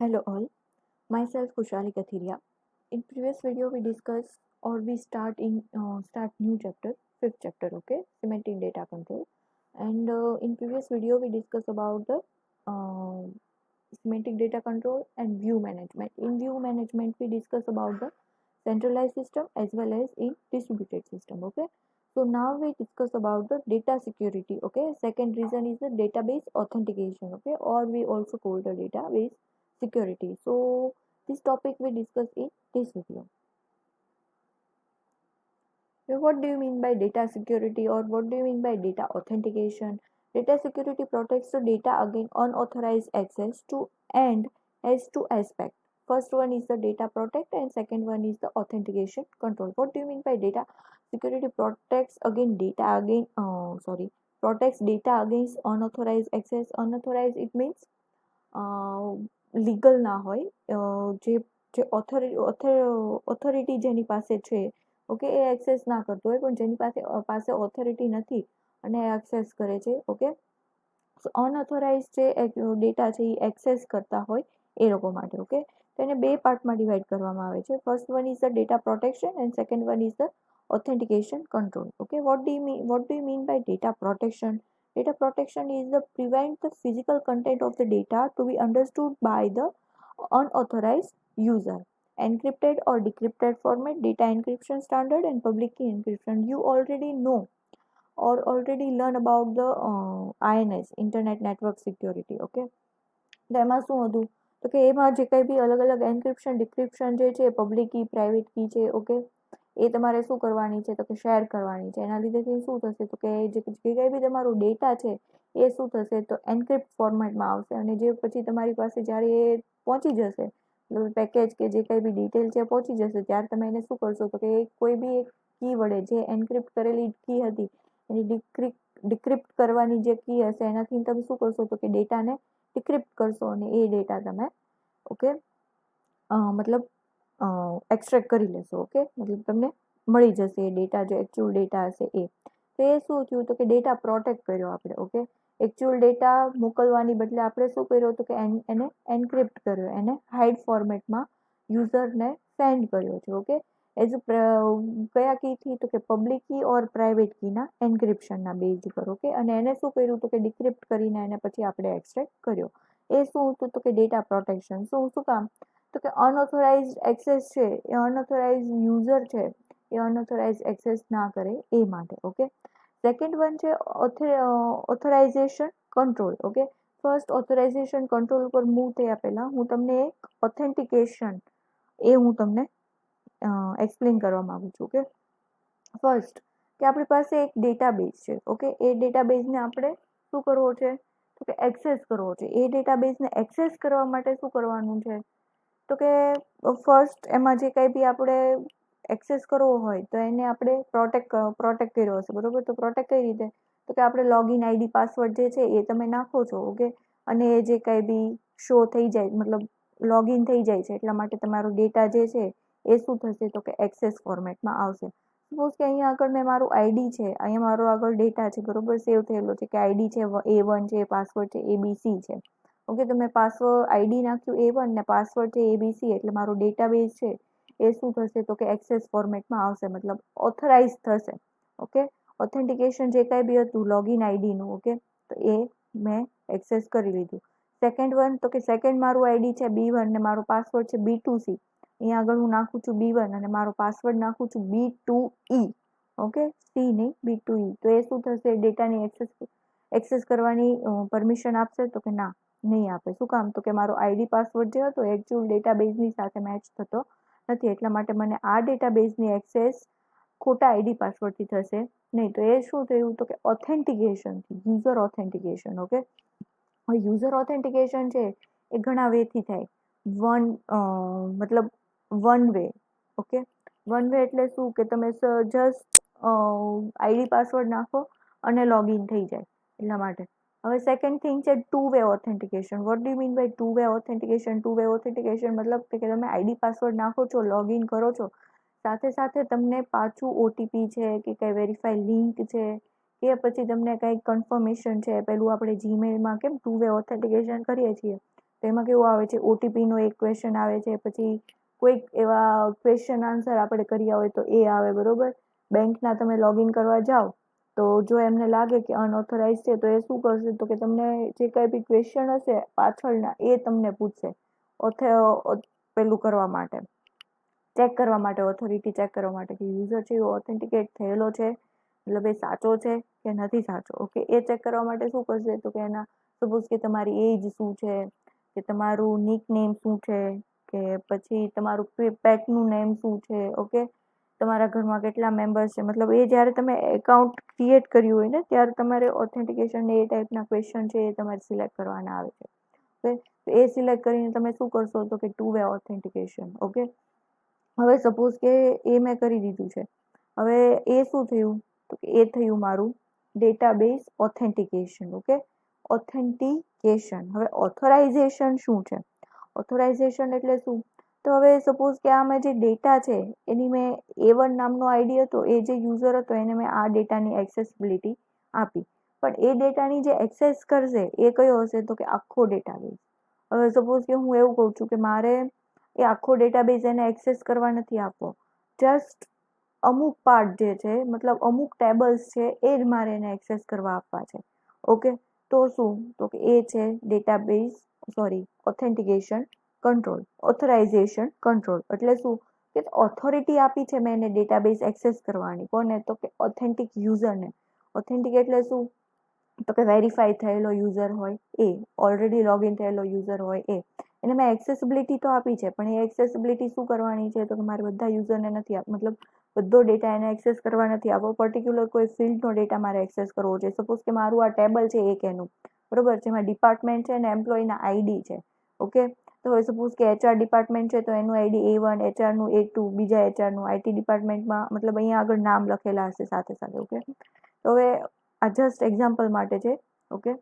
Hello all, myself Kushali Kathiria. In previous video we discussed or we start new chapter, fifth chapter, okay, semantic data control. And in previous video we discussed about the uh, semantic data control and view management. In view management we discuss about the centralized system as well as in distributed system, okay. So now we discuss about the data security, okay. Second reason is the database authentication, okay, or we also call the database security. So this topic we discuss in this video. Now, what do you mean by data security or what do you mean by data authentication? Data security protects the data against unauthorized access to and has two aspects. First one is the data protect and second one is the authentication control. What do you mean by data security protects against protects data against unauthorized access. Unauthorized it means legal ના હોય જે જે authority જેની પાસે છે okay એ access ના કરતો હોય પણ જેની પાસે ઓથોરિટી નથી અને એક્સેસ કરે છે ઓકે અનઓથોરાઇઝ જે ડેટા છે એ એક્સેસ કરતા હોય એ લોકો માટે ઓકે તેને બે પાર્ટમાં ડિવાઈડ કરવામાં આવે છે first one is the data protection and second one is the authentication control. Okay, what do you mean by data protection? Data protection is the prevent the physical content of the data to be understood by the unauthorized user. Encrypted or decrypted format, data encryption standard and public key encryption. You already know or already learn about the INS, Internet Network Security. Okay, તો એમાં શું હતું તો કે એમાં જે કંઈ બી અલગ અલગ એન્ક્રિપ્શન ડિક્રિપ્શન જે છે પબ્લિક કી પ્રાઇવેટ કી છે ઓકે એ તમારે શું કરવાની છે તો કે શેર કરવાની છે એના લીધેથી શું થશે તો કે જે કંઈ બી તમારો ડેટા છે એ શું થશે તો એન્ક્રિપ્ટ ફોર્મેટમાં આવશે અને જે પછી તમારી પાસે જ્યારે એ પહોંચી જશે પેકેજ કે જે કંઈ બી ડિટેલ છે પહોંચી જશે ત્યારે તમે એને શું કરશો તો કે કોઈ બી એક કી વડે જે એન્ક્રિપ્ટ કરેલી કી હતી એની ડિક્રિપ્ટ કરવાની જે કી હશે એનાથી તમે શું કરશો તો કે ડેટાને ડિક્રિપ્ટ કરશો અને એ ડેટા તમે ઓકે મતલબ એક્સટ્રેક્ટ કરી લેશો ઓકે મતલબ તમને મળી જશે એ ડેટા જે એકચ્યુઅલ ડેટા હશે એ તો એ શું થયું તો કે ડેટા પ્રોટેક્ટ કર્યો આપણે ઓકે એકચ્યુઅલ ડેટા મોકલવાની બદલે આપણે શું કર્યું તો કે એને એન્ક્રિપ્ટ કર્યો એને હાઇડ ફોર્મેટમાં યુઝરને સેન્ડ કર્યો છે ઓકે એઝ કયા કીથી તો કે પબ્લિક કી ઓર પ્રાઇવેટ કીના એન્ક્રિપ્શનના બેઝ ઉપર ઓકે અને એને શું કર્યું તો કે ડિક્રિપ્ટ કરીને એને પછી આપણે એક્સટ્રેક્ટ કર્યો એ શું હતું તો કે ડેટા પ્રોટેક્શન શું કામ તો કે અનઓથોરાઇઝ એક્સેસ છે એ અનઓથોરાઇઝ યુઝર છે એ અનઓથોરાઇઝ એક્સેસ ના કરે એ માટે ઓકે સેકન્ડ વન છે authorisation control okay first authorisation control ઉપર મૂવ થયા પહેલાં હું તમને એક ઓથેન્ટિકેશન એ હું તમને એક્સપ્લેન કરવા માગું છું કે ફર્સ્ટ કે આપણી પાસે એક ડેટાબેઝ છે ઓકે એ ડેટાબેઝને આપણે શું કરવો છે તો કે એક્સેસ કરવો છે એ ડેટાબેઝને એક્સેસ કરવા માટે શું કરવાનું છે તો કે ફર્સ્ટ એમાં જે કંઈ બી આપણે એક્સેસ કરવો હોય તો એને આપણે પ્રોટેક્ટ કર્યો હશે બરોબર તો પ્રોટેક્ટ કઈ રીતે તો કે આપણે લોગિન આઈડી પાસવર્ડ જે છે એ તમે નાખો છો ઓકે અને એ જે કંઈ બી શો થઈ જાય મતલબ લોગિન થઈ જાય છે એટલા માટે તમારો ડેટા જે છે એ શું થશે તો કે એક્સેસ ફોર્મેટમાં આવશે સપોઝ કે અહીંયા આગળ મેં મારું આઈડી છે અહીંયા મારો આગળ ડેટા છે બરોબર સેવ થયેલો છે કે આઈડી છે A1 છે પાસવર્ડ છે ABC છે ઓકે તો મેં પાસવર્ડ આઈડી નાખ્યું A1 ને પાસવર્ડ છે ABC એટલે મારો ડેટાબેઝ છે એ શું થશે તો કે એક્સેસ ફોર્મેટમાં આવશે મતલબ ઓથરાઇઝ થશે ઓકે ઓથેન્ટિકેશન જે કાંઈ બી હતું લોગિન આઈડીનું ઓકે તો એ મેં એક્સેસ કરી લીધું સેકન્ડ વન તો કે સેકન્ડ મારું આઈડી છે B1 ને મારો પાસવર્ડ છે B2C અહીંયા આગળ હું નાખું છું B1 અને મારો પાસવર્ડ નાખું છું B2E ઓકે સી નહીં B2E તો એ શું થશે ડેટાની એક્સેસ કરવાની પરમિશન આપશે તો કે ના નહીં આપે શું કામ તો કે મારો આઈડી પાસવર્ડ જે હતો એકચ્યુઅલ ડેટાબેઝની સાથે મેચ થતો નથી એટલા માટે મને આ ડેટાબેઝની એક્સેસ ખોટા આઈડી પાસવર્ડથી થશે નહીં તો એ શું થયું તો કે ઓથેન્ટિકેશનથી યુઝર ઓથેન્ટિકેશન ઓકે હવે યુઝર ઓથેન્ટિકેશન છે એ ઘણા વેથી થાય મતલબ one way okay one way એટલે શું કે તમે જસ્ટ આઈડી પાસવર્ડ નાખો અને લોગિન થઈ જાય એટલા માટે હવે સેકન્ડ થિંગ છે two way authentication what do mean by two way authentication મતલબ કે તમે આઈડી પાસવર્ડ નાખો છો લોગિન કરો છો સાથે સાથે તમને પાછું ઓટીપી છે કે કંઈ વેરીફાઈ લિંક છે કે પછી તમને કંઈ કન્ફર્મેશન છે પેલું આપણે જીમેલમાં કેમ ટુ વે ઓથેન્ટિકેશન કરીએ છીએ તો એમાં કેવું આવે છે, ઓટીપીનો એક ક્વેશ્ચન આવે છે, પછી કોઈક એવા ક્વેશ્ચન આન્સર આપણે કર્યા હોય તો એ આવે, બરોબર. બેંકના તમે લોગિન કરવા જાઓ તો જો એમને લાગે કે અનઓથોરાઇઝ છે તો એ શું કરશે, તો કે તમને જે કંઈ બી ક્વેશ્ચન હશે પાછળના એ તમને પૂછશે પેલું કરવા માટે, ચેક કરવા માટે, ઓથોરિટી ચેક કરવા માટે કે યુઝર છે એ ઓથેન્ટિકેટ થયેલો છે, મતલબ એ સાચો છે કે નથી સાચો. ઓકે, એ ચેક કરવા માટે શું કરશે, તો કે એના સપોઝ કે તમારી એજ શું છે, કે તમારું નિક નેમ શું છે, કે પછી તમારું પેટનું નેમ શું છે, ઓકે, તમારા ઘરમાં કેટલા મેમ્બર્સ છે, મતલબ એ જ્યારે તમે એકાઉન્ટ ક્રિએટ કર્યું હોય ને ત્યારે તમારે ઓથેન્ટિકેશન એ ટાઈપના ક્વેશ્ચન છે એ તમારે સિલેક્ટ કરવાના આવે છે. ઓકે, તો એ સિલેક્ટ કરીને તમે શું કરશો, તો કે 2 વે ઓથેન્ટિકેશન. ઓકે, હવે સપોઝ કે એ મેં કરી દીધું છે, હવે એ શું થયું, તો કે એ થયું મારું ડેટાબેઝ ઓથેન્ટિકેશન. Okay, authentication. હવે ઓથોરાઇઝેશન શું છે, ઓથોરાઇઝેશન એટલે શું, તો હવે સપોઝ કે આ મેં જે ડેટા છે એની મેં A1 નામનો આઈડી હતો, એ જે યુઝર હતો એને મેં આ ડેટાની એક્સેસિબિલિટી આપી, પણ એ ડેટાની જે એક્સેસ કરશે એ કયો હશે, તો કે આખો ડેટાબેઝ. હવે સપોઝ કે હું એવું કહું છું કે મારે એ આખો ડેટાબેઝ એને એક્સેસ કરવા નથી આપવો, જસ્ટ અમુક પાર્ટ જે છે, મતલબ અમુક ટેબલ્સ છે એ જ મારે એને એક્સેસ કરવા આપવા છે. ઓકે, તો શું, તો કે એ છે ઓથેન્ટિકેશન કંટ્રોલ, ઓથોરાઇઝેશન કંટ્રોલ. એટલે શું, કે ઓથોરિટી આપી છે મેં એને ડેટાબેઝ એક્સેસ કરવાની, કોને, તો કે ઓથેન્ટિક યુઝરને. ઓથેન્ટિક એટલે શું, તો કે વેરીફાઈ થયેલો યુઝર હોય એ, ઓલરેડી લોગિન થયેલો યુઝર હોય એ, એને મેં એક્સેસિબિલિટી તો આપી છે, પણ એ એક્સેસિબિલિટી શું કરવાની છે, તો કે મારે બધા યુઝરને નથી મતલબ બધો ડેટા એને એક્સેસ કરવા નથી આપવો, પર્ટિક્યુલર કોઈ ફિલ્ડનો ડેટા મારે એક્સેસ કરવો છે. સપોઝ કે મારું આ ટેબલ છે એક એનું, બરોબર, જેમાં ડિપાર્ટમેન્ટ છે ને એમ્પ્લોયના આઈડી છે. ઓકે, તો હવે સપોઝ કે HR ડિપાર્ટમેન્ટ છે તો એનું આઈડી A1, HRનું A2, બીજા HRનું, IT ડિપાર્ટમેન્ટમાં મતલબ અહીંયા આગળ નામ લખેલા હશે સાથે સાથે. ઓકે, તો હવે આ જસ્ટ એક્ઝામ્પલ માટે છે. ઓકે,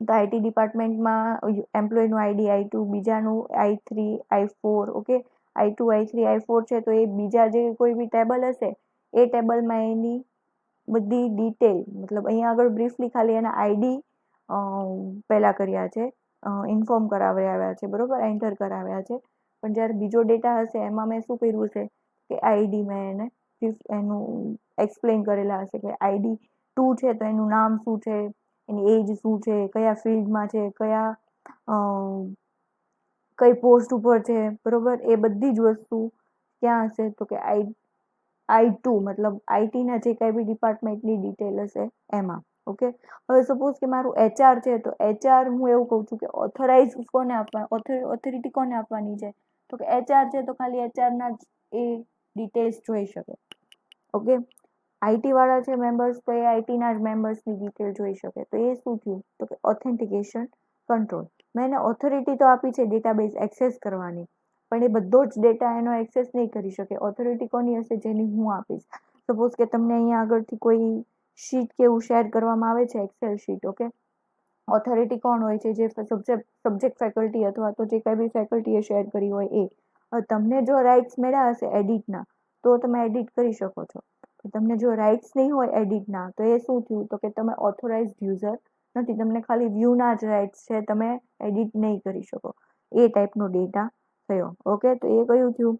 તો IT ડિપાર્ટમેન્ટમાં એમ્પ્લોયનું આઈડી I2, બીજાનું I3, I4. Okay, I2, I3, I4 છે તો એ બીજા જે કોઈ બી ટેબલ હશે એ ટેબલમાં એની બધી ડિટેલ, મતલબ અહીંયા આગળ બ્રીફલી ખાલી એના આઈડી પહેલા કર્યા છે, ઇન્ફોર્મ કરાવ્યા છે, બરોબર, એન્ટર કરાવ્યા છે, પણ જ્યારે બીજો ડેટા હશે એમાં મેં શું કર્યું છે કે આઈડી મેં એને એનું એક્સપ્લેન કરેલા હશે કે ID 2 છે તો એનું નામ શું છે, એની એજ શું છે, કયા ફિલ્ડમાં છે, કઈ પોસ્ટ ઉપર છે, બરોબર, એ બધી જ વસ્તુ ક્યાં હશે, તો કે I2 મતલબ આઈટીના જે કઈ બી ડિપાર્ટમેન્ટની ડિટેલ હશે એમાં. ઓકે, હવે સપોઝ કે મારું HR છે તો HR હું એવું કહું છું કે ઓથોરાઇઝ કોને આપવા, ઓથોરિટી કોને આપવાની છે, તો કે HR છે તો ખાલી HRના જ એ ડિટેલ્સ જોઈ શકે. ઓકે, IT વાળા છે મેમ્બર્સ તો એ આઈટીના જ મેમ્બર્સની ડિટેલ જોઈ શકે. તો એ શું થયું, તો કે ઓથેન્ટિકેશન કંટ્રોલ. મેં એને ઓથોરિટી તો આપી છે ડેટાબેઝ એક્સેસ કરવાની, પણ એ બધો જ ડેટા એનો એક્સેસ નહીં કરી શકે. ઓથોરિટી કોની હશે, જેની હું આપીશ. સપોઝ કે તમને અહીંયા આગળથી કોઈ શીટ કે એવું શેર કરવામાં આવે છે, એક્સેલ શીટ. ઓકે, ઓથોરિટી કોણ હોય છે, જે સબ્જેક્ટ ફેકલ્ટી અથવા તો જે કઈ બી ફેકલ્ટીએ શેર કરી હોય એ. હવે તમને જો રાઇટ્સ મળ્યા હશે એડિટના તો તમે એડિટ કરી શકો છો, તમને જો રાઇટ્સ નહીં હોય એડિટના તો એ શું થયું, તો કે તમે ઓથોરાઇઝડ યુઝર નથી, તમને ખાલી વ્યૂના જ રાઇટ્સ છે, તમે એડિટ નહીં કરી શકો. એ ટાઈપનો ડેટા થયો. ઓકે, તો એ કયું થયું,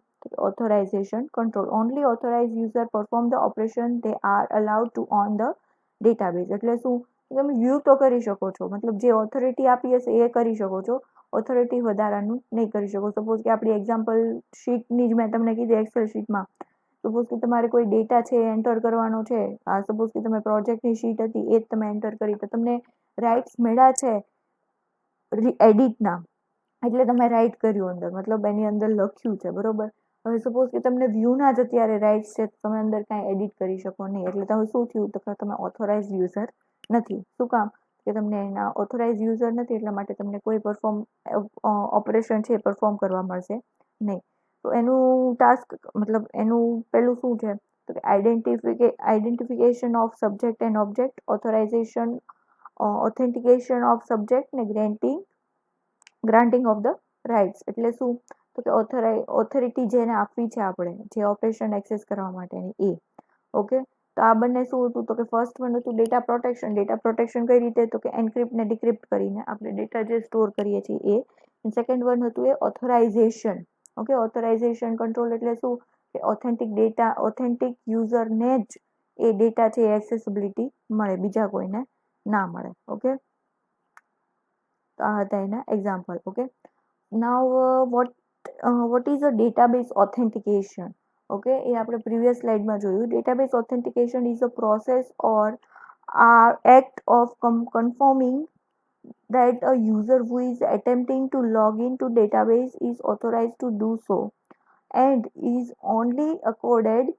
authorisation control. Only authorise user perform the operation they are allowed two on the database. એટલે શું, તમે વ્યૂ તો કરી શકો છો, મતલબ જે ઓથોરિટી આપી હશે એ કરી શકો છો, ઓથોરિટી વધારાનું નહીં કરી શકો. સપોઝ કે આપણી એક્ઝામ્પલ શીટની જ મેં તમને કીધી, એક્સેલ શીટમાં સપોઝ કે તમારે કોઈ ડેટા છે એન્ટર કરવાનો છે, સપોઝ કે તમે પ્રોજેક્ટની શીટ હતી એ જ તમે એન્ટર કરી, તો તમને રાઇટ્સ મળ્યા છે એડિટના, એટલે તમે રાઇટ કર્યું અંદર, મતલબ એની અંદર લખ્યું છે, બરોબર. હવે સપોઝ કે તમને વ્યૂના જ અત્યારે રાઇટ્સ છે, તમે અંદર કાંઈ એડિટ કરી શકો નહીં, એટલે તમે શું થયું, તો કે તમે ઓથોરાઇઝ યુઝર નથી. શું કામ, કે તમને એના ઓથોરાઇઝ યુઝર નથી એટલા માટે તમને કોઈ ઓપરેશન છે એ પરફોર્મ કરવા મળશે નહીં. તો એનું ટાસ્ક, મતલબ એનું પેલું શું છે, તો કે identification of subject and object, authorisation, authentication of subject ને ગ્રાન્ટિંગ ઓફ ધ રાઇટ્સ. એટલે શું, તો કે ઓથોરિટી જેને આપવી છે આપણે જે ઓપરેશન એક્સેસ કરવા માટેની એ. ઓકે, તો આ બંને શું હતું, તો કે ફર્સ્ટ વન હતું ડેટા પ્રોટેક્શન. ડેટા પ્રોટેક્શન કઈ રીતે, તો કે એન્ક્રિપ્ટ ને ડિક્રિપ્ટ કરીને આપણે ડેટા જે સ્ટોર કરીએ છીએ એ સેકન્ડ વન હતું એ ઓથોરાઇઝેશન. ઓકે, ઓથોરાઇઝેશન કંટ્રોલ એટલે શું કે ઓથેન્ટિક યુઝરને જ એ ડેટા છે એ એક્સેસિબિલિટી મળે, બીજા કોઈને ના મળે. ઓકે, તો આ હતા એના example. Okay, now what is a database authentication. Okay, એ આપણે પ્રીવિયસ સ્લાઇડમાં જોયું. Database authentication is a process or act of confirming that a user who is attempting to log into database is authorized to do so and is only accorded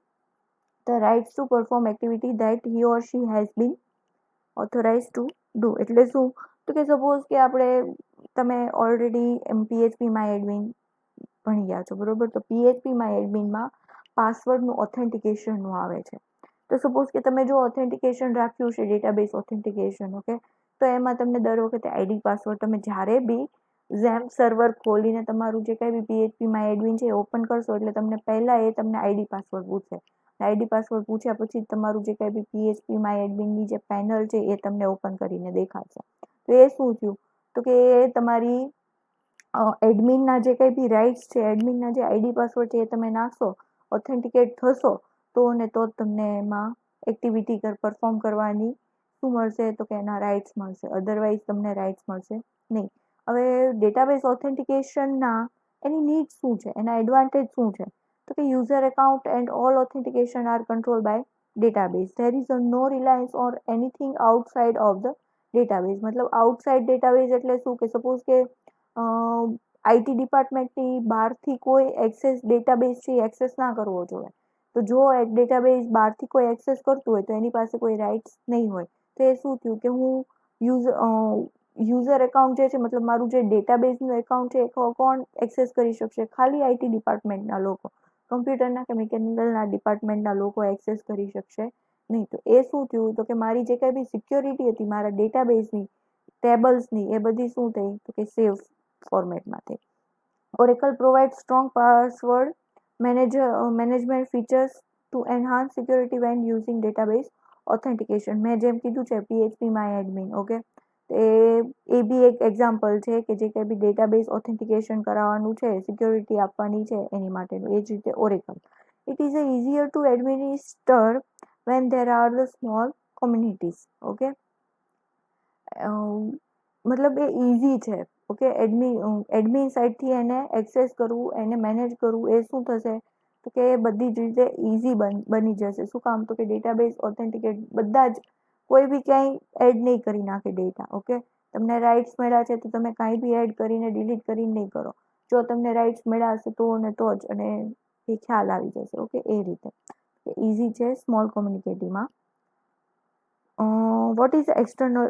the rights to perform activity that he or she has been authorized to do. એટલે શું તો કે suppose કે આપણે તમે already PHP MyAdmin ભણી ગયા છો, બરોબર? તો PHP MyAdminમાં પાસવર્ડનું ઓથેન્ટિકેશનનું આવે છે. તો સપોઝ કે તમે જો ઓથેન્ટિકેશન રાખ્યું છે ડેટાબેઝ ઓથેન્ટિકેશન, ઓકે, તો એમાં તમને દર વખતે આઈડી પાસવર્ડ તમે જ્યારે બી ઝેમ્પ સર્વર ખોલીને તમારું જે કંઈ બી PHP MyAdmin છે એ ઓપન કરશો એટલે તમને પહેલાં એ તમને આઈડી પાસવર્ડ પૂછશે. આઈડી પાસવર્ડ પૂછ્યા પછી તમારું જે કંઈ બી PHP MyAdminની જે પેનલ છે એ તમને ઓપન કરીને દેખાડશે. તો એ શું થયું તો કે તમારી એડમિનના જે કંઈ બી રાઇટ્સ છે, એડમિનના જે આઈડી પાસવર્ડ છે એ તમે નાખશો, ઓથેન્ટિકેટ થશો તો ને તો જ તમને એમાં એક્ટિવિટી પરફોર્મ કરવાની શું મળશે તો કે એના રાઇટ્સ મળશે, અધરવાઇઝ તમને રાઇટ્સ મળશે નહીં. હવે ડેટાબેઝ ઓથેન્ટિકેશનના એની નીડ શું છે, એના એડવાન્ટેજ શું છે તો કે user account and all authentication are control by database. There is no reliance or anything outside of the database. મતલબ આઉટસાઇડ ડેટાબેઝ એટલે શું કે સપોઝ કે આઈટી ડિપાર્ટમેન્ટની બહારથી કોઈ એક્સેસ ડેટાબેઝ છે એક્સેસ ના કરવો જોઈએ. તો જો એક ડેટાબેઝ બહારથી કોઈ એક્સેસ કરતું હોય તો એની પાસે કોઈ રાઇટ્સ નહીં હોય. તો એ શું થયું કે હું યુઝર એકાઉન્ટ જે છે, મતલબ મારું જે ડેટાબેઝનું એકાઉન્ટ છે એ કોણ એક્સેસ કરી શકશે? ખાલી આઈટી ડિપાર્ટમેન્ટના લોકો, કમ્પ્યુટરના કે મિકેનિકલના ડિપાર્ટમેન્ટના લોકો એક્સેસ કરી શકશે નહીં. તો એ શું થયું તો કે મારી જે કંઈ બી સિક્યોરિટી હતી મારા ડેટાબેઝની, ટેબલ્સની, એ બધી શું થઈ તો કે સેફ ફોર્મેટમાં થઈ. Oracle provides strong password management features to enhance security when using database authentication. મેં જેમ કીધું છે PHP MyAdmin, ઓકે, એ બી એક એક્ઝામ્પલ છે કે જે કંઈ બી ડેટાબેઝ ઓથેન્ટિકેશન કરાવવાનું છે, સિક્યોરિટી આપવાની છે એની માટેનું. એ જ રીતે Oracle. It is easier to administer when there are the small communities. Okay, મતલબ એ ઇઝી છે. ઓકે, એડમિન સાઇડથી એને એક્સેસ કરવું, એને મેનેજ કરવું, એ શું થશે તો કે બધી જ રીતે ઇઝી બની જશે. શું કામ તો કે ડેટાબેઝ ઓથેન્ટિકેટ બધા જ કોઈ બી ક્યાંય એડ નહીં કરી નાખે ડેટા. ઓકે, તમને રાઇટ્સ મળ્યા છે તો તમે કાંઈ બી એડ કરીને ડિલીટ કરીને નહીં કરો. જો તમને રાઇટ્સ મળ્યા હશે તો ને તો જ અને એ ખ્યાલ આવી જશે. ઓકે, એ રીતે ઇઝી છે સ્મોલ કોમ્યુનિકેટીમાં. What is external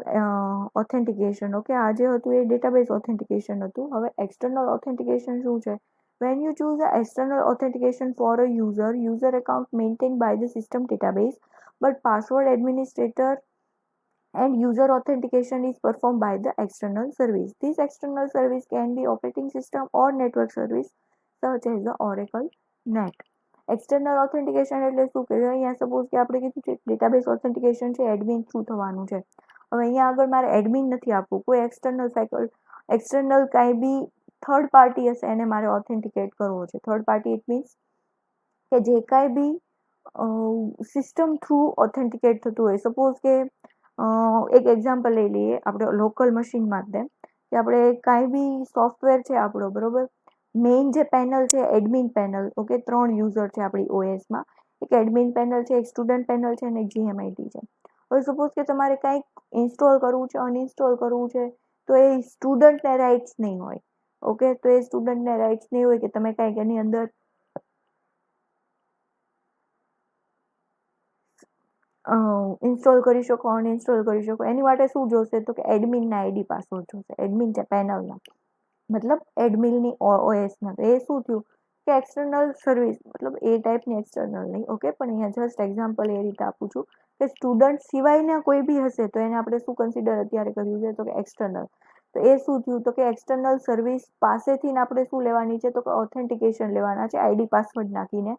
authentication? Okay, આ જે હતું એ ડેટાબેઝ ઓથેન્ટિકેશન હતું. હવે એક્સટર્નલ ઓથેન્ટિકેશન શું છે? When you choose the external authentication for a user account maintained by the system database, but password administrator and user authentication is performed by the external service. This external service can be operating system or network service such as the Oracle NET. External authentication એટલે શું કે અહીંયા suppose કે આપણે કીધું છે database authentication છે admin through થવાનું છે. હવે અહીંયા આગળ મારે એડમિન નથી આપવું, કોઈ એક્સટર્નલ કાંઈ બી થર્ડ પાર્ટી હશે એને મારે ઓથેન્ટિકેટ કરવો છે. થર્ડ પાર્ટી ઇટ મીન્સ કે જે કાંઈ બી સિસ્ટમ થ્રુ ઓથેન્ટિકેટ થતું હોય. સપોઝ કે એક એક્ઝામ્પલ લઈ લઈએ આપણે લોકલ મશીનમાં જ કે આપણે કાંઈ બી સોફ્ટવેર છે આપણો, બરોબર, મેઇન જે પેનલ છે એડમિન પેનલ, ઓકે, 3 યુઝર છે આપણી ઓએસમાં. એક એડમિન પેનલ છે, એક સ્ટુડન્ટ પેનલ છે અને એક GMIT છે. હવે સપોઝ કે તમારે કંઈક ઇન્સ્ટોલ કરવું છે, અનઇન્સ્ટોલ કરવું છે તો એ સ્ટુડન્ટને રાઇટ્સ નહીં હોય. ઓકે, તો એ સ્ટુડન્ટને રાઇટ્સ નહીં હોય કે તમે કંઈક એની અંદર ઇન્સ્ટોલ કરી શકો, અનઇન્સ્ટોલ કરી શકો. એની માટે શું જોશે તો કે એડમિનના આઈડી પાસવર્ડ જોશે, એડમિન છે પેનલના, મતલબ એડમિનની ઓએસના. તો એ શું થયું કે એક્સટર્નલ સર્વિસ, મતલબ એ ટાઈપની એક્સટર્નલ નહીં. ઓકે, પણ અહીંયા જસ્ટ એક્ઝામ્પલ એ રીતે આપું છું કે સ્ટુડન્ટ સિવાયના કોઈ બી હશે તો એને આપણે શું કન્સિડર અત્યારે કર્યું છે તો કે એક્સટર્નલ. તો એ શું થયું તો કે એક્સટર્નલ સર્વિસ પાસેથી આપણે શું લેવાની છે તો કે ઓથેન્ટિકેશન લેવાના છે આઈડી પાસવર્ડ નાખીને.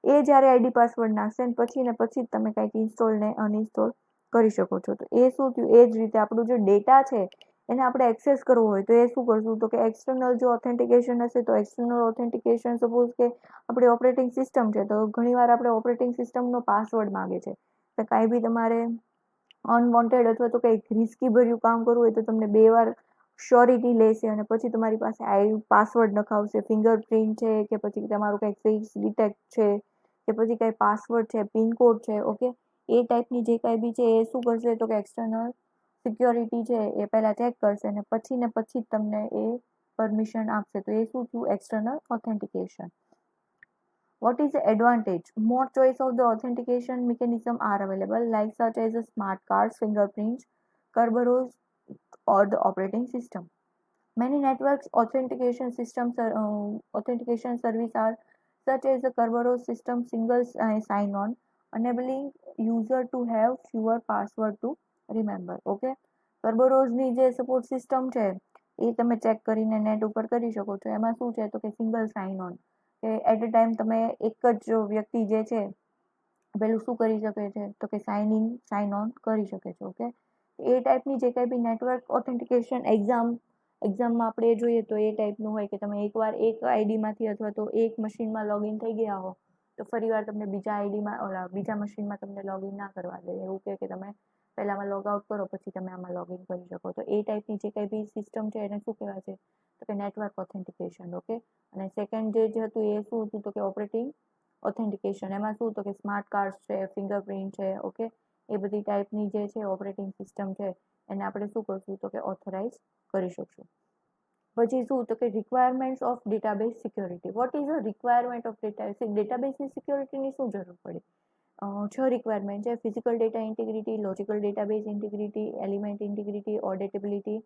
એ જ્યારે આઈડી પાસવર્ડ નાખશે ને પછી જ તમે કંઈક ઇન્સ્ટોલ ને અનઇન્સ્ટોલ કરી શકો છો. તો એ શું થયું, એ જ રીતે આપણું જે ડેટા છે એને આપણે એક્સેસ કરવો હોય તો એ શું કરશું તો કે એક્સટર્નલ જો ઓથેન્ટિકેશન હશે તો એક્સટર્નલ ઓથેન્ટિકેશન સપોઝ કે આપણી ઓપરેટિંગ સિસ્ટમ છે તો ઘણીવાર આપણે ઓપરેટિંગ સિસ્ટમનો પાસવર્ડ માંગે છે તો કાંઈ બી તમારે અનવોન્ટેડ અથવા તો કંઈક રિસ્કી ભર્યું કામ કરવું હોય તો તમને 2 વાર શ્યોરિટી લેશે અને પછી તમારી પાસે પાસવર્ડ નખાવશે, ફિંગરપ્રિન્ટ છે કે પછી તમારું કંઈક ફેસ ડિટેક્ટ છે કે પછી કંઈ પાસવર્ડ છે, પિનકોડ છે, ઓકે એ ટાઈપની જે કાંઈ બી છે એ શું કરશે તો કે એક્સટર્નલ સિક્યોરિટી છે એ પહેલાં ચેક કરશે અને પછી જ તમને એ પરમિશન આપશે તો એ શું થયું external authentication. What is the advantage? More choice of the authentication mechanism are available, like such as smart cards, fingerprints, Kerberos, or the operating system. Many networks authentication service are such as the Kerberos system single sign-on, enabling user to have fewer password to remember. Okay, Kerberos ની જે support system છે એ તમે check કરીને net ઉપર કરી શકો છો. એમાં શું છે તો કે સિંગલ સાઇન ઓન કે એટ અ ટાઈમ તમે એક જ વ્યક્તિ જે છે પેલું શું કરી શકે છે તો કે સાઇન ઇન સાઇન ઓન કરી શકે છે. ઓકે, એ ટાઈપની જે કંઈ બી નેટવર્ક ઓથેન્ટિકેશન એક્ઝામમાં આપણે જોઈએ તો એ ટાઈપનું હોય કે તમે એકવાર એક આઈડીમાંથી અથવા તો એક મશીનમાં લોગિન થઈ ગયા હો તો ફરીવાર તમને બીજા મશીનમાં તમને લોગિન ના કરવા દે, એવું કે તમે પહેલામાં લોગ આઉટ કરો પછી તમે આમાં લોગિન કરી શકો. તો એ ટાઈપની જે કંઈ બી સિસ્ટમ છે એને શું કહેવાય છે તો કે નેટવર્ક ઓથેન્ટિકેશન. ઓકે, અને સેકન્ડ જે હતું એ શું હતું તો કે ઓપરેટિંગ ઓથેન્ટિકેશન. એમાં શું તો કે સ્માર્ટ કાર્ડ છે, ફિંગરપ્રિન્ટ છે, ઓકે એ બધી ટાઈપની જે છે ઓપરેટિંગ સિસ્ટમ છે એને આપણે શું કરશું તો કે ઓથોરાઇઝ કરી શકશું. પછી શું તો કે requirements of database security. What is a requirement of ડેટાબેઝની સિક્યોરિટીની શું જરૂર પડે? 6 રિક્વાયરમેન્ટ છે: physical data integrity, logical database integrity, element integrity, auditability,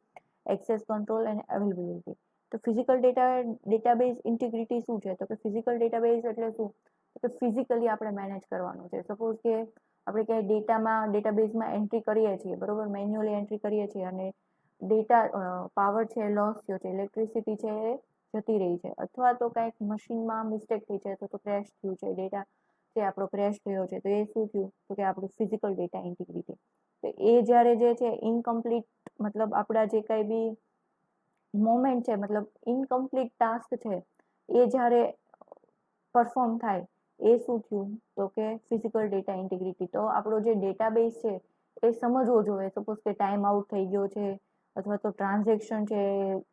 access control and availability. તો ફિઝિકલ ડેટાબેઝ ઇન્ટિગ્રિટી શું છે તો કે ફિઝિકલ ડેટાબેઝ એટલે શું તો ફિઝિકલી આપણે મેનેજ કરવાનું છે. સપોઝ કે આપણે ક્યાંય ડેટાબેઝમાં એન્ટ્રી કરીએ છીએ, બરોબર, મેન્યુઅલી એન્ટ્રી કરીએ છીએ અને ડેટા પાવર છે લોસ થયો છે, ઇલેક્ટ્રિસિટી છે એ જતી રહી છે અથવા તો કંઈક મશીનમાં મિસ્ટેક થઈ છે તો ક્રેશ થયું છે, ડેટા જે આપણો ક્રેશ થયો છે તો એ શું થયું તો કે આપણું ફિઝિકલ ડેટા ઇન્ટિગ્રિટી. તો એ જ્યારે જે છે ઇનકમ્પ્લીટ મતલબ આપણા જે કંઈ બી મોમેન્ટ છે મતલબ ઇનકમ્પ્લીટ ટાસ્ક છે એ જ્યારે પરફોર્મ થાય એ શું થયું તો કે ફિઝિકલ ડેટા ઇન્ટિગ્રિટી. તો આપણો જે ડેટાબેઝ છે એ સમજવો જોઈએ. સપોઝ કે ટાઈમ આઉટ થઈ ગયો છે અથવા તો ટ્રાન્ઝેક્શન છે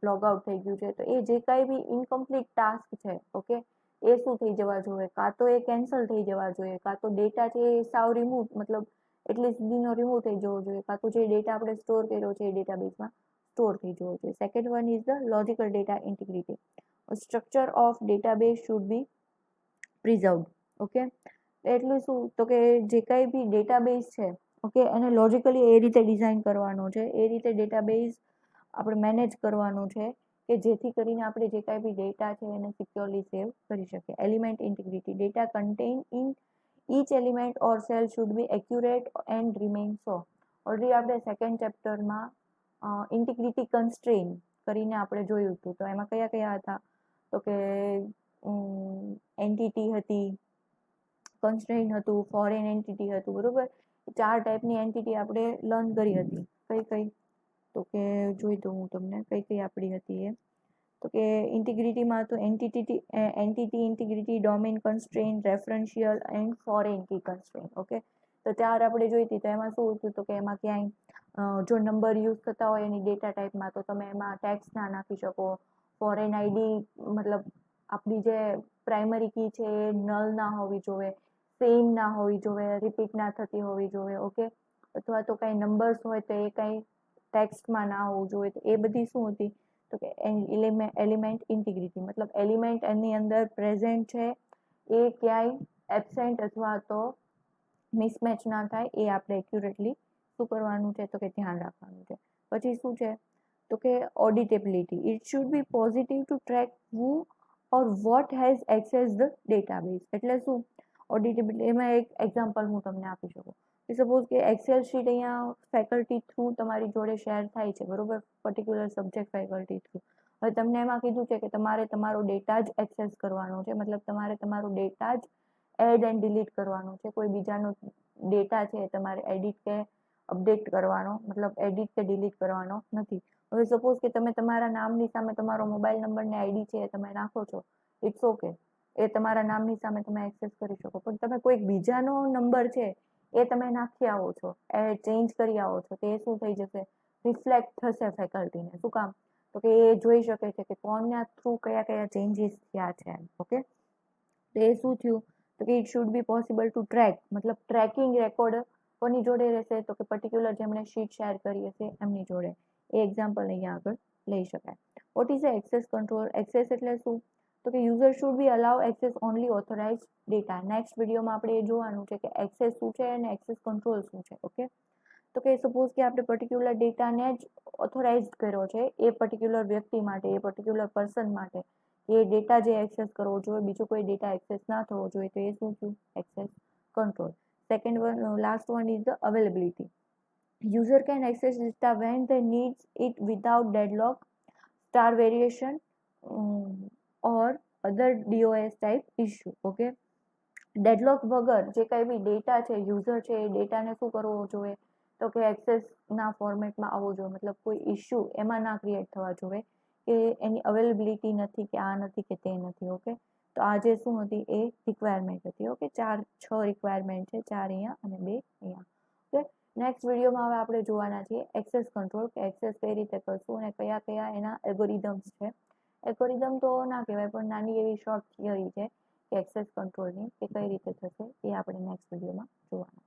લોગ આઉટ થઈ ગયું છે તો એ જે કાંઈ બી ઇનકમ્પ્લીટ ટાસ્ક છે ઓકે એ શું થઈ જવા જોઈએ, કાં તો એ કેન્સલ થઈ જવા જોઈએ, કાં તો ડેટા છે એ સાવ રિમૂવ મતલબ એટલી સુધીનો રિમૂવ થઈ જવો જોઈએ, કાં તો જે ડેટા આપણે સ્ટોર કર્યો છે એ ડેટાબેઝમાં સ્ટોર થઈ જવો જોઈએ. Second one is the logical data integrity. Structure of database should be preserved. Okay, એટલે શું તો કે જે કાંઈ બી ડેટાબેઝ છે ઓકે એને લોજિકલી એ રીતે ડિઝાઇન કરવાનો છે, એ રીતે ડેટાબેઝ આપણે મેનેજ કરવાનું છે કે જેથી કરીને આપણે જે કાંઈ બી ડેટા છે એને સિક્યોરલી સેવ કરી શકીએ. Element integrity. Data contain in each element or cell should be accurate and remain so. Already આપણે સેકન્ડ ચેપ્ટરમાં ઇન્ટિગ્રિટી કન્સ્ટ્રેન કરીને આપણે જોયું હતું. તો એમાં કયા કયા હતા તો કે એન્ટિટી હતી, કન્સ્ટ્રેન હતું, ફોરેન એન્ટિટી હતું, બરોબર. 4 ટાઈપની એન્ટિટી આપણે લર્ન કરી હતી. કઈ તો કે જોઈ દઉં હું તમને કઈ આપણી હતી એ. તો કે ઇન્ટિગ્રિટીમાં તો entity integrity, domain constraint, referential and foreign key constraint. Okay, તો 4 આપણે જોઈ હતી. તો એમાં શું હતું તો કે એમાં ક્યાંય જો નંબર યુઝ થતા હોય એની ડેટા ટાઈપમાં તો તમે એમાં ટેક્સ ના નાખી શકો. ફોરેન આઈડી મતલબ આપણી જે પ્રાઇમરી કી છે એ નલ ના હોવી જોઈએ, સેમ ના હોવી જોઈએ, રિપીટ ના થતી હોવી જોઈએ. ઓકે, અથવા તો કંઈ નંબર્સ હોય તો એ કંઈ ટેક્સ્ટમાં ના હોવું જોઈએ. તો એ બધી શું હતી તો કે એલિમેન્ટ ઇન્ટિગ્રિટી મતલબ એલિમેન્ટ એની અંદર પ્રેઝન્ટ છે એ ક્યાંય એબસેન્ટ અથવા તો મિસમેચ ના થાય એ આપણે એક્યુરેટલી શું કરવાનું છે તો કે ધ્યાન રાખવાનું છે. પછી શું છે તો કે auditability. It should be positive to track who or what has access the database. એટલે શું ઓડિટેબિલિટી એમાં એક એક્ઝામ્પલ હું તમને આપી શકું કે સપોઝ કે એક્સેલ શીટ અહીંયા ફેકલ્ટી થ્રુ તમારી જોડે શેર થાય છે, બરોબર, પર્ટિક્યુલર સબ્જેક્ટ ફેકલ્ટી થ્રુ. હવે તમને એમાં કીધું છે કે તમારે તમારો ડેટા જ એક્સેસ કરવાનો છે, મતલબ તમારે તમારો ડેટા જ એડ એન્ડ ડિલીટ કરવાનો છે. કોઈ બીજાનો ડેટા છે તમારે એડિટ કે અપડેટ કરવાનો મતલબ એડિટ કે ડિલીટ કરવાનો નથી. હવે સપોઝ કે તમે તમારા નામની સામે તમારો મોબાઈલ નંબર ને આઈડી છે એ તમે નાખો છો, ઇટ્સ ઓકે, એ તમારા નામની સામે તમે એક્સેસ કરી શકો. પણ તમે કોઈક બીજાનો નંબર છે એ તમે નાખી આવો છો, એ ચેન્જ કરી આવો છો, તો એ શું થઈ જશે, રિફ્લેક્ટ થશે ફેકલ્ટીને. શું કામ? તો કે એ જોઈ શકે છે કે કોના થ્રુ કયા કયા ચેન્જીસ થયા છે. ઓકે, તો એ શું થયું, તો કે it should B possible to track, મતલબ ટ્રેકિંગ રેકોર્ડ કોની જોડે રહેશે, તો કે પર્ટિક્યુલર જેમણે શીટ શેર કરી હશે એમની જોડે. એ એક્ઝામ્પલ અહીંયા આગળ લઈ શકાય. What is access control? Access એટલે શું? તો કે user should be allow access only authorize data. Next વિડીયોમાં આપણે એ જોવાનું છે કે એક્સેસ શું છે અને એક્સેસ કંટ્રોલ શું છે. ઓકે, તો કે સપોઝ કે આપણે પર્ટિક્યુલર ડેટાને જ ઓથોરાઇઝ કર્યો છે એ પર્ટિક્યુલર વ્યક્તિ માટે, એ પર્ટિક્યુલર પર્સન માટે, એ ડેટા જે એક્સેસ કરવો જોઈએ, બીજો કોઈ ડેટા એક્સેસ ના થવો જોઈએ, તો એ શું થયું, access control. Second one, last one is the availability. User can access data when they need it without deadlock, star variation, or other DOS type issue. Okay, deadlock વગર જે કંઈ બી ડેટા છે, યુઝર છે, એ ડેટાને શું કરવો જોઈએ, તો કે એક્સેસના ફોર્મેટમાં આવવો જોઈએ. મતલબ કોઈ ઇશ્યુ એમાં ના ક્રિએટ થવા જોઈએ કે એની અવેલેબિલિટી નથી, કે આ નથી, કે તે નથી. ઓકે, તો આ જે શું હતી, એ રિક્વાયરમેન્ટ હતી. ઓકે, 6 રિક્વાયરમેન્ટ છે, 4 અહીંયા અને 2 અહીંયા. ઓકે, નેક્સ્ટ વિડીયોમાં હવે આપણે જોવાના છીએ એક્સેસ કંટ્રોલ, કે એક્સેસ કઈ રીતે કરશું અને કયા કયા એના એલ્ગોરિધમ્સ છે. એલ્ગોરિધમ તો ના કહેવાય, પણ નાની એવી શોર્ટ થિયરી છે કે એક્સેસ કંટ્રોલની, કે કઈ રીતે થશે, એ આપણે નેક્સ્ટ વિડીયોમાં જોવાના.